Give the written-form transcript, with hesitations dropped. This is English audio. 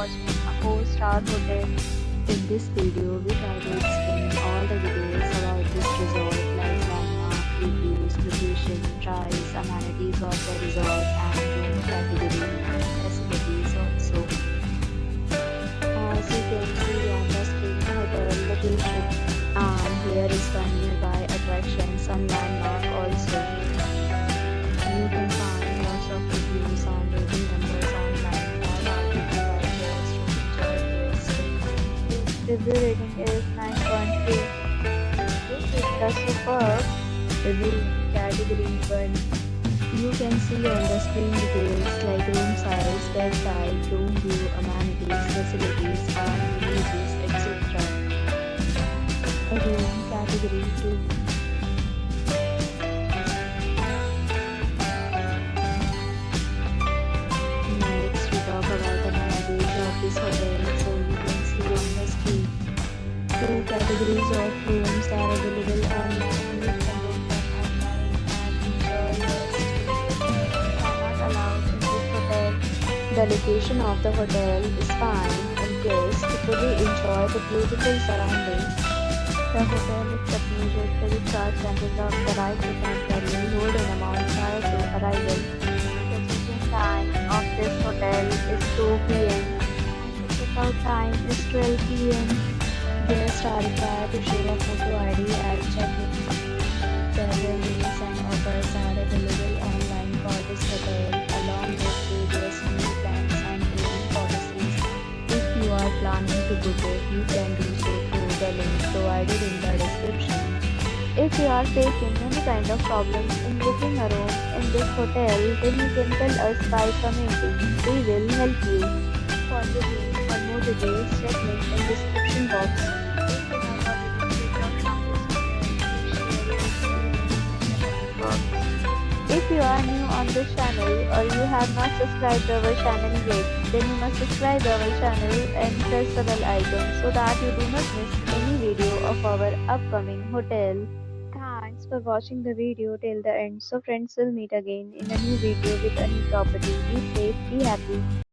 watching a 4-star hotel. In this video, we try to explain all the details about this resort like landmark, reviews, location, price, amenities of the resort, and room category and facilities also. As you can see on the screen, the hotel location, and here is the nearby attractions and landmark also. You can find lots of reviews and rating numbers online that are given by guests to enjoy their stay. Review rating is 9.3. This is the superb review category 1. You can see on the screen details like room size, bed type, room view, amenities, facilities, and images, etc. Room category 2. Next, we talk about the amenities of this hotel. So you can see on the screen. Two categories of rooms are available online. You can book them online and enjoy your stay. Pets are not allowed in this hotel. The location of the hotel is fine and guests to fully enjoy the beautiful surroundings. The hotel accepts major credit cards and reserves the right to temporarily hold an amount prior to arrival. The check-in time of this hotel is 2 p.m. and the check-out time is 12 p.m. Guests are required to show a photo ID at check-in. Several deals and offers are available online for this hotel, along with various meal plans and payment policies. If you are planning to book it, you can do so through the link provided in the description. If you are facing any kind of problems in booking a room in this hotel, then you can tell us by commenting. We will help you. For booking or more details, check link in description box. If you have already checked out this hotel, please share your experience in the comment box. If you are new on this channel or you have not subscribed to our channel yet, then you must subscribe our channel and press the bell icon so that you do not miss any video of our upcoming hotel. Thanks for watching the video till the end. So friends, will meet again in a new video with a new property. Be safe, be happy.